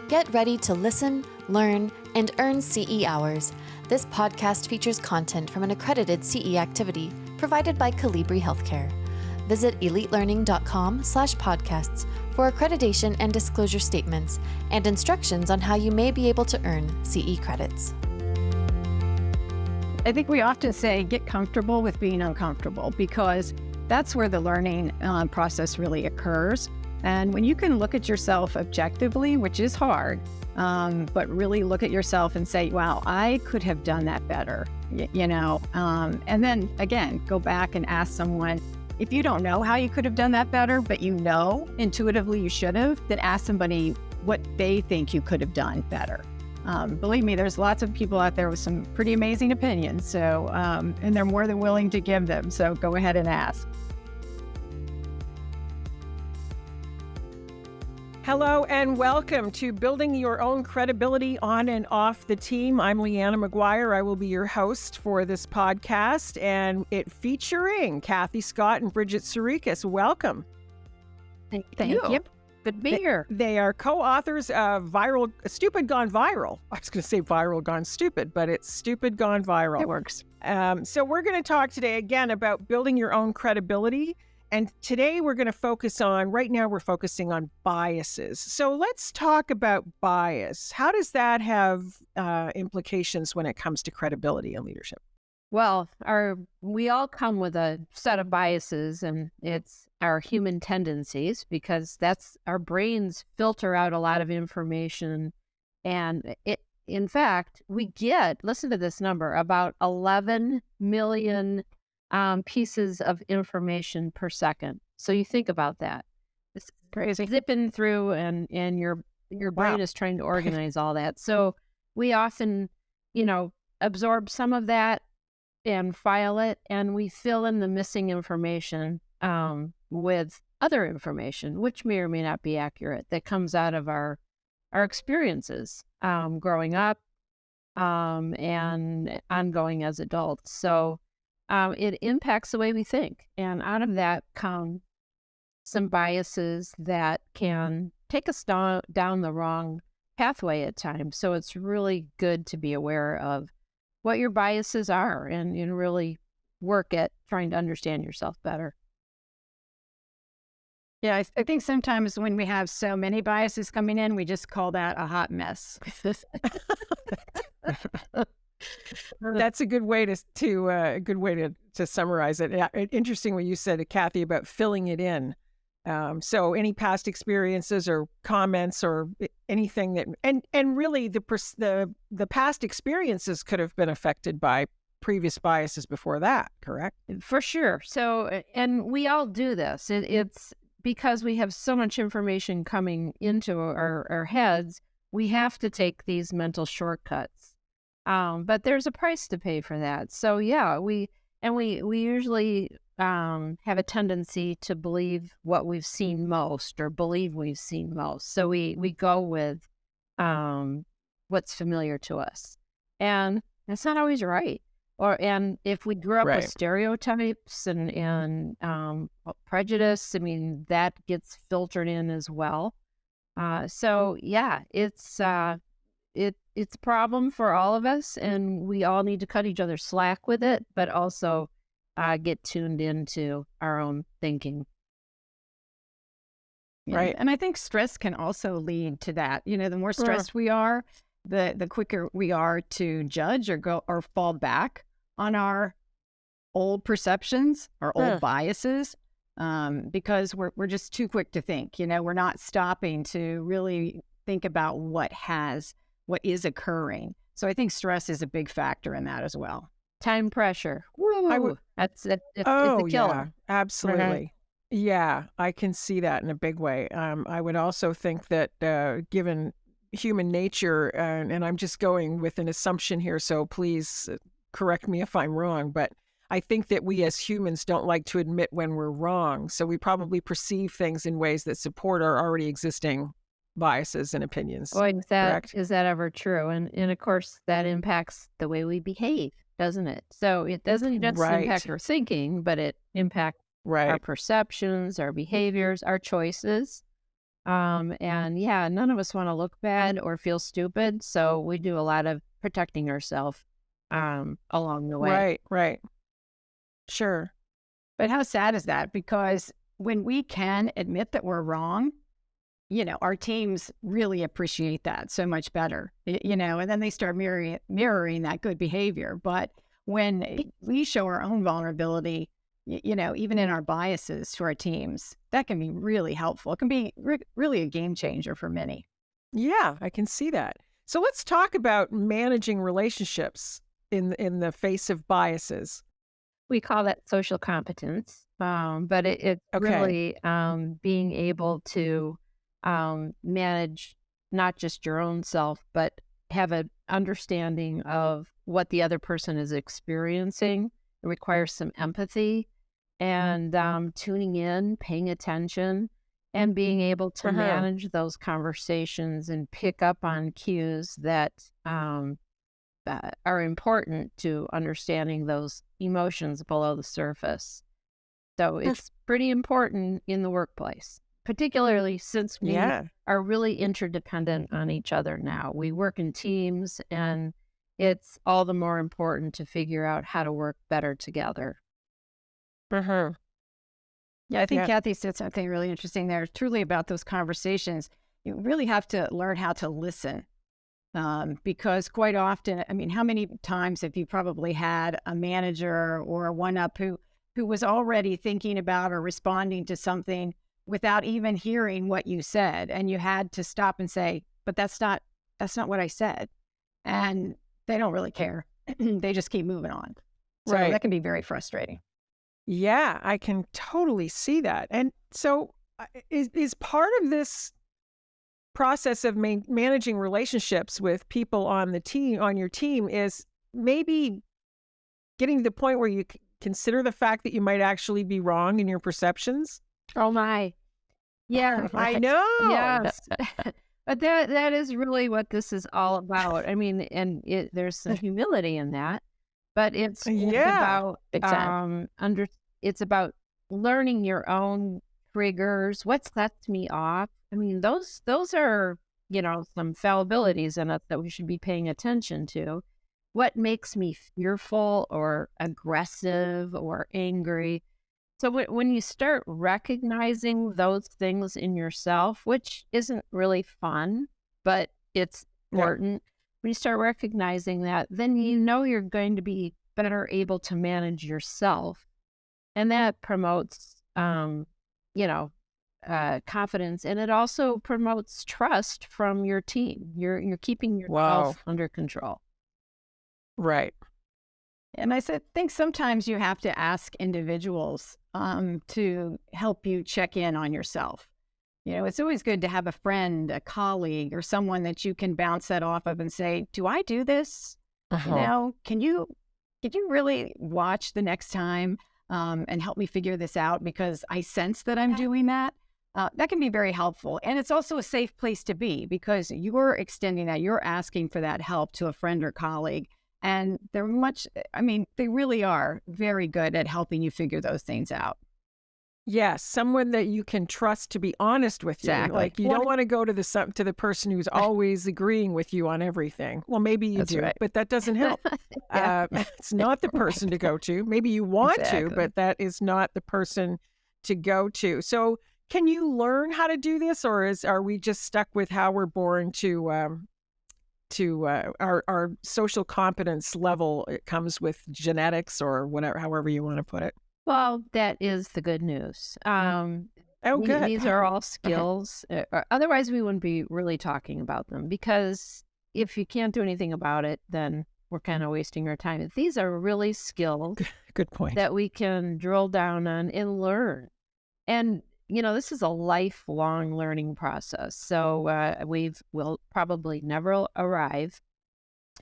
Get ready to listen, learn, and earn CE hours. This podcast features content from an accredited CE activity provided by Calibri Healthcare. Visit elitelearning.com/podcasts for accreditation and disclosure statements and instructions on how you may be able to earn CE credits. I think we often say get comfortable with being uncomfortable because that's where the learning process really occurs. And when you can look at yourself objectively, which is hard, but really look at yourself and say, wow, I could have done that better, and then again, go back and ask someone, if you don't know how you could have done that better, but you know intuitively you should have, then ask somebody what they think you could have done better. Believe me, there's lots of people out there with some pretty amazing opinions, so and they're more than willing to give them, so go ahead and ask. Hello and welcome to Building Your Own Credibility on and Off the Team. I'm Leanna McGuire. I will be your host for this podcast, and it featuring Kathy Scott and Bridget Sarikas. Welcome. Thank you. Good to be here. They are co-authors of Stupid Gone Viral. I was going to say Viral Gone Stupid, but it's Stupid Gone Viral. It works. So we're going to talk today again about building your own credibility. And today we're focusing on biases. So let's talk about bias. How does that have implications when it comes to credibility and leadership? Well, we all come with a set of biases, and it's our human tendencies, because that's our brains filter out a lot of information. And in fact, we get, listen to this number, about 11 million pieces of information per second. So you think about that. It's crazy. Zipping through, and your brain is trying to organize all that. So we often, absorb some of that and file it, and we fill in the missing information with other information, which may or may not be accurate, that comes out of our experiences growing up and ongoing as adults. So it impacts the way we think. And out of that come some biases that can take us down the wrong pathway at times. So it's really good to be aware of what your biases are and really work at trying to understand yourself better. Yeah, I think sometimes when we have so many biases coming in, we just call that a hot mess. That's a good way to summarize it. Yeah, interesting what you said, Kathy, about filling it in. So any past experiences or comments or anything that, and really the past experiences could have been affected by previous biases before that, correct? For sure. So, and we all do this. It's because we have so much information coming into our heads, we have to take these mental shortcuts. But there's a price to pay for that. So yeah, we usually have a tendency to believe what we've seen most, or believe we've seen most. So we go with what's familiar to us, and that's not always right. And if we grew up with stereotypes and prejudice, I mean, that gets filtered in as well. So yeah, it's a problem for all of us, and we all need to cut each other slack with it, but also get tuned into our own thinking. Right. And I think stress can also lead to that. The more stressed we are, the quicker we are to judge or fall back on our old perceptions, our old biases, because we're just too quick to think. We're not stopping to really think about what is occurring. So I think stress is a big factor in that as well. Time pressure. Woo! It's a killer. Yeah, absolutely. Yeah, I can see that in a big way. I would also think that given human nature, and I'm just going with an assumption here, so please correct me if I'm wrong, but I think that we as humans don't like to admit when we're wrong. So we probably perceive things in ways that support our already existing biases and opinions. Boy, is that ever true? And of course, that impacts the way we behave, doesn't it? So it doesn't just impact our thinking, but it impacts our Right. perceptions, our behaviors, our choices. And yeah, none of us want to look bad or feel stupid. So we do a lot of protecting ourselves along the way. Right. Right. Sure. But how sad is that? Because when we can admit that we're wrong, our teams really appreciate that so much better, and then they start mirroring that good behavior. But when we show our own vulnerability, even in our biases to our teams, that can be really helpful. It can be really a game changer for many. Yeah, I can see that. So let's talk about managing relationships in the face of biases. We call that social competence, but it's Okay. really being able to manage not just your own self, but have an understanding of what the other person is experiencing. It requires some empathy and tuning in, paying attention, and being able to Uh-huh. manage those conversations and pick up on cues that are important to understanding those emotions below the surface. So it's pretty important in the workplace, particularly since we Yeah. are really interdependent on each other now. We work in teams, and it's all the more important to figure out how to work better together. Uh-huh. Yeah, I think Yeah. Kathy said something really interesting there. Truly about those conversations, you really have to learn how to listen. Because quite often, I mean, how many times have you probably had a manager or a one-up who was already thinking about or responding to something without even hearing what you said, and you had to stop and say, "But that's not what I said," and they don't really care. They just keep moving on. So Right. that can be very frustrating. Yeah, I can totally see that. And so is part of this process of managing relationships with people on the team, on your team, is maybe getting to the point where you consider the fact that you might actually be wrong in your perceptions? Oh my. Yeah, I know. yes. But that is really what this is all about. I mean, and there's some humility in that, but it's Yeah. about Big time. it's about learning your own triggers, what sets me off. I mean, those are, some fallibilities in us that we should be paying attention to. What makes me fearful or aggressive or angry? So when you start recognizing those things in yourself, which isn't really fun, but it's Yeah. important, when you start recognizing that, then you're going to be better able to manage yourself, and that promotes, confidence, and it also promotes trust from your team. You're keeping Wow. yourself under control. Right. And think sometimes you have to ask individuals to help you check in on yourself. It's always good to have a friend, a colleague, or someone that you can bounce that off of and say, "Do I do this? Uh-huh. Can you really watch the next time and help me figure this out because I sense that I'm doing that?" That can be very helpful. And it's also a safe place to be because you're extending that, you're asking for that help to a friend or colleague. And they really are very good at helping you figure those things out. Yes, someone that you can trust to be honest with you. Exactly. Like, you don't want to go to the person who's always agreeing with you on everything. Well, maybe you That's do, right. but that doesn't help. Yeah. It's not the person to go to. Maybe you want to, Exactly. but that is not the person to go to. So, can you learn how to do this, or are we just stuck with how we're born to our social competence level? It comes with genetics or whatever, however you want to put it. Well, that is the good news. Oh, good. These are all Okay. skills. Otherwise, we wouldn't be really talking about them, because if you can't do anything about it, then we're kind of wasting our time. These are really skills Good point. that we can drill down on and learn. And, this is a lifelong learning process. So we'll probably never arrive.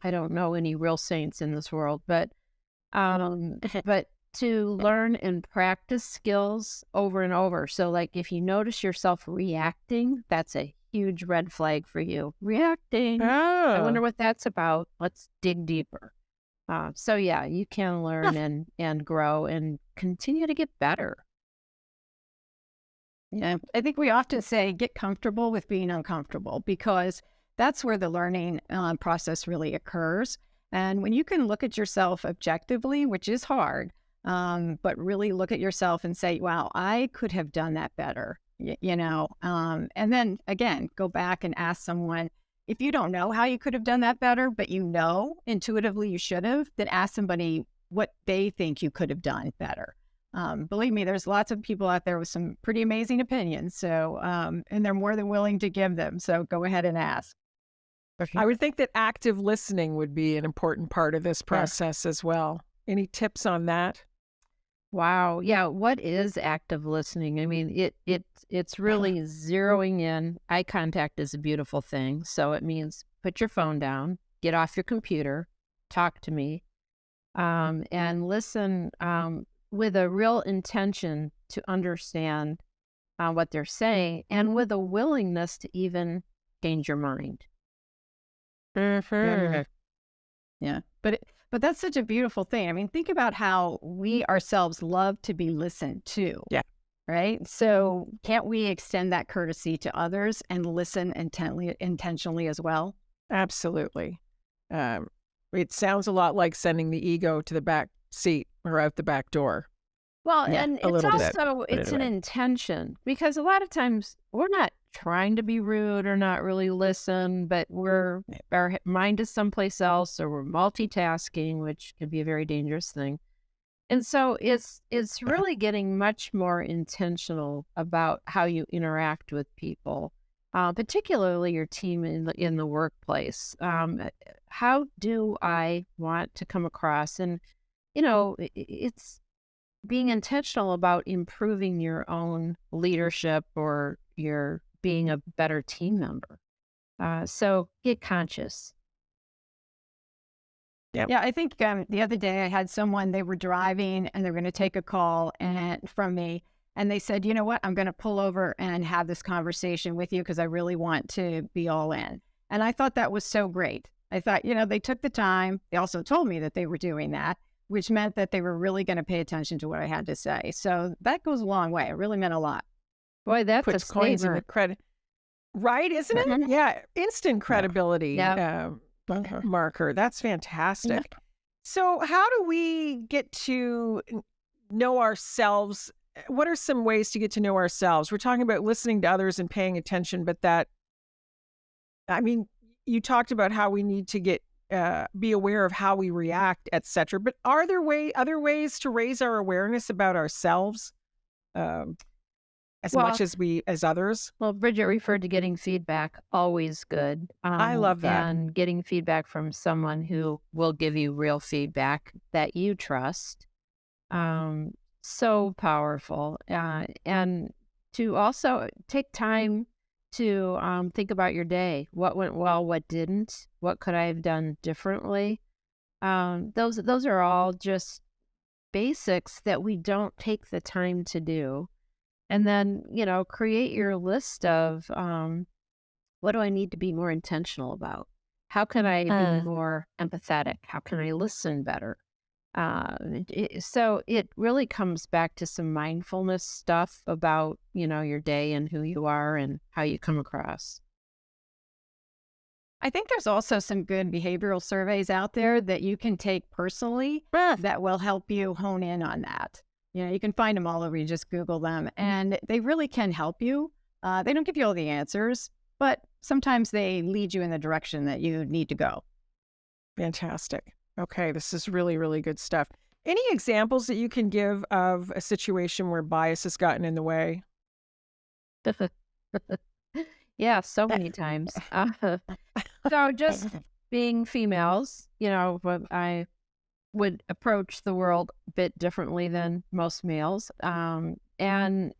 I don't know any real saints in this world, but to learn and practice skills over and over. So like if you notice yourself reacting, that's a huge red flag for you. Reacting. I wonder Oh, what that's about. Let's dig deeper. So yeah, you can learn and grow and continue to get better. Yeah, I think we often say get comfortable with being uncomfortable because that's where the learning process really occurs. And when you can look at yourself objectively, which is hard, but really look at yourself and say, wow, I could have done that better, and then again, go back and ask someone, if you don't know how you could have done that better, but you know intuitively you should have, then ask somebody what they think you could have done better. Believe me, there's lots of people out there with some pretty amazing opinions. So, and they're more than willing to give them. So go ahead and ask. I would think that active listening would be an important part of this Yes. process as well. Any tips on that? Wow. Yeah. What is active listening? I mean, it's really zeroing in. Eye contact is a beautiful thing. So it means put your phone down, get off your computer, talk to me, and listen with a real intention to understand what they're saying and with a willingness to even change your mind. Yeah. Yeah. But that's such a beautiful thing. I mean, think about how we ourselves love to be listened to. Yeah. Right. So can't we extend that courtesy to others and listen intentionally as well? Absolutely. It sounds a lot like sending the ego to the back seat or out the back door. Well, Yeah, and a it's little bit, also put it's it an away. intention because a lot of times we're not trying to be rude or not really listen, but our mind is someplace else or we're multitasking, which can be a very dangerous thing. And so it's really getting much more intentional about how you interact with people, particularly your team in the workplace. How do I want to come across? And it's being intentional about improving your own leadership or your being a better team member. So get conscious. Yep. Yeah, I think the other day I had someone, they were driving and they were going to take a call from me. And they said, you know what, I'm going to pull over and have this conversation with you because I really want to be all in. And I thought that was so great. I thought, they took the time. They also told me that they were doing that, which meant that they were really going to pay attention to what I had to say. So that goes a long way. It really meant a lot. Boy, that's a Puts coins in the statement. credit. Right, isn't it? Mhm. Yeah. Instant credibility Yep. marker. That's fantastic. So how do we get to know ourselves? What are some ways to get to know ourselves? We're talking about listening to others and paying attention, but you talked about how we need to be aware of how we react, etc. But are there other ways to raise our awareness about ourselves as Well, much as others? Well, Bridget referred to getting feedback, always good. I love that. And getting feedback from someone who will give you real feedback that you trust. So powerful. And to also take time to think about your day. What went well, what didn't? What could I have done differently? Those are all just basics that we don't take the time to do. And then, create your list of what do I need to be more intentional about? How can I be more empathetic? How can I listen better? So it really comes back to some mindfulness stuff about, your day and who you are and how you come across. I think there's also some good behavioral surveys out there that you can take personally that will help you hone in on that. You can find them all over. You just Google them, and they really can help you. They don't give you all the answers, but sometimes they lead you in the direction that you need to go. Fantastic. Okay, this is really, really good stuff. Any examples that you can give of a situation where bias has gotten in the way? Yeah, so many times. So just being females, I would approach the world a bit differently than most males. And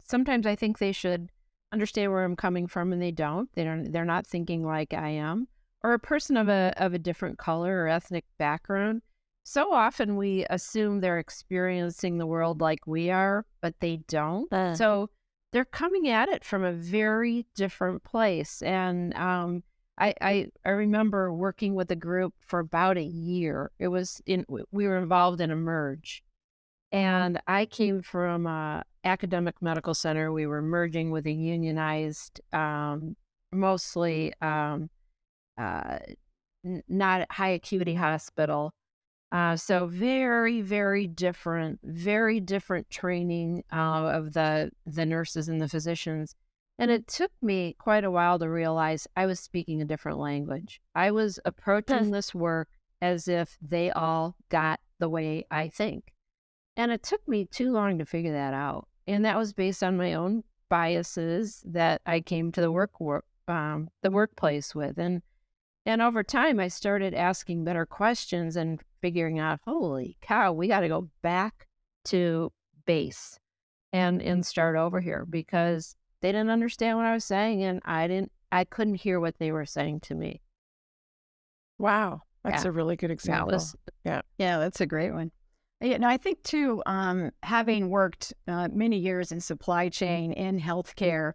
sometimes I think they should understand where I'm coming from and they don't. They're not thinking like I am. Or a person of a different color or ethnic background. So often we assume they're experiencing the world like we are, but they don't. So they're coming at it from a very different place. And I remember working with a group for about a year. We were involved in a merge. And I came from a academic medical center. We were merging with a unionized, mostly uh, not high acuity hospital. So very different training of the nurses and the physicians. And it took me quite a while to realize I was speaking a different language. I was approaching this work as if they all got the way I think. And it took me too long to figure that out. And that was based on my own biases that I came to the workplace with. And over time, I started asking better questions and figuring out, holy cow, we got to go back to base and start over here, because they didn't understand what I was saying, and I couldn't hear what they were saying to me. Wow. That's a really good example. Yeah, that's a great one. Yeah, no, I think too, having worked many years in supply chain in healthcare,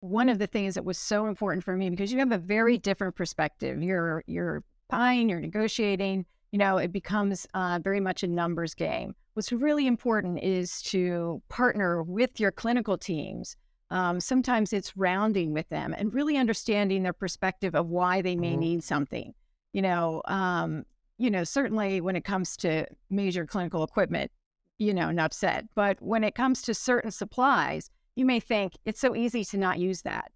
one of the things that was so important for me, because you have a very different perspective. You're buying, you're negotiating, it becomes very much a numbers game. What's really important is to partner with your clinical teams. Sometimes it's rounding with them and really understanding their perspective of why they may need something. Certainly when it comes to major clinical equipment, enough said. But when it comes to certain supplies, you may think it's so easy to not use that,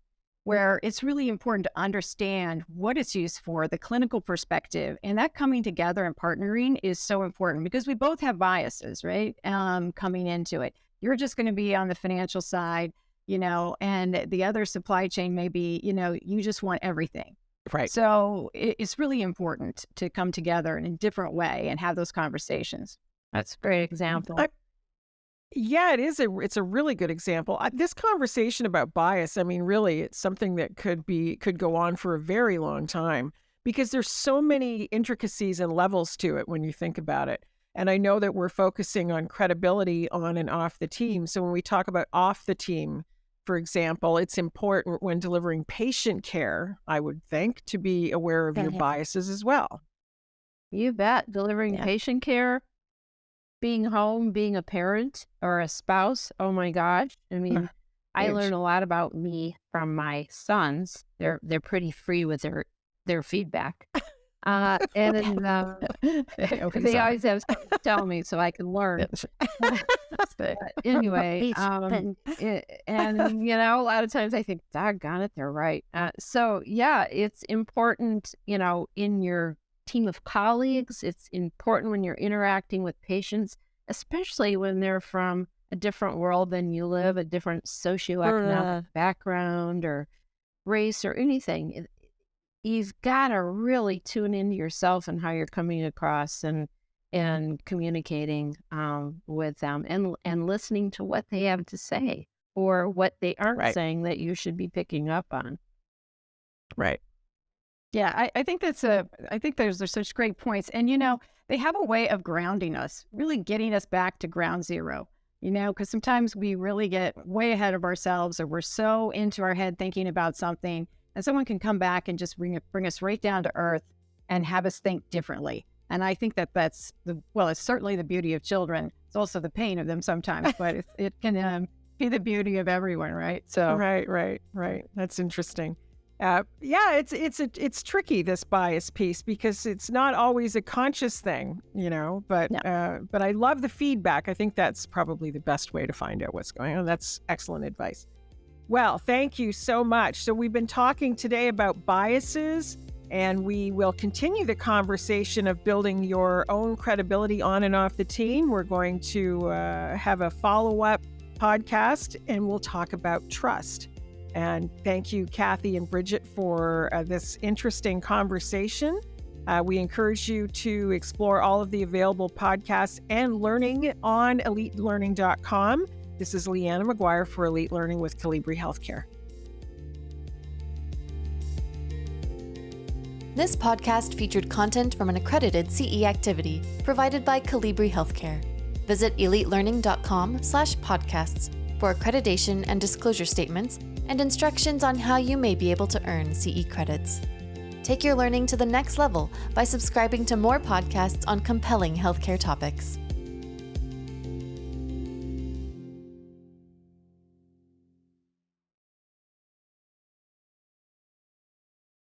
where it's really important to understand what it's used for, the clinical perspective, and that coming together and partnering is so important, because we both have biases, right? Coming into it. You're just going to be on the financial side, and the other supply chain may be, you just want everything. Right. So it's really important to come together in a different way and have those conversations. That's a great example. Yeah, it is. It's a really good example. This conversation about bias, really, it's something that could go on for a very long time, because there's so many intricacies and levels to it when you think about it. And I know that we're focusing on credibility on and off the team. So when we talk about off the team, for example, it's important when delivering patient care, I would think, to be aware of your biases as well. You bet. Delivering patient care, being home, being a parent or a spouse. Oh my gosh. I learn a lot about me from my sons. They're pretty free with their feedback. And they always have something to tell me so I can learn. But anyway, and a lot of times I think, doggone it, they're right. So yeah, it's important, in your team of colleagues. It's important when you're interacting with patients, especially when they're from a different world than you live, a different socioeconomic background or race or anything. You've got to really tune into yourself and how you're coming across and communicating with them and listening to what they have to say or what they aren't saying that you should be picking up on. Right. Yeah, I think those are such great points. And, they have a way of grounding us, really getting us back to ground zero, because sometimes we really get way ahead of ourselves, or we're so into our head thinking about something, and someone can come back and just bring us right down to earth and have us think differently. And I think that's it's certainly the beauty of children. It's also the pain of them sometimes, but it can be the beauty of everyone, right? So Right. That's interesting. It's tricky, this bias piece, because it's not always a conscious thing, but I love the feedback. I think that's probably the best way to find out what's going on. That's excellent advice. Well, thank you so much. So we've been talking today about biases, and we will continue the conversation of building your own credibility on and off the team. We're going to have a follow-up podcast, and we'll talk about trust. And thank you, Kathy and Bridget, for this interesting conversation. We encourage you to explore all of the available podcasts and learning on elitelearning.com. This is Leanna McGuire for Elite Learning with Colibri Healthcare. This podcast featured content from an accredited CE activity provided by Colibri Healthcare. Visit elitelearning.com/podcasts for accreditation and disclosure statements and instructions on how you may be able to earn CE credits. Take your learning to the next level by subscribing to more podcasts on compelling healthcare topics.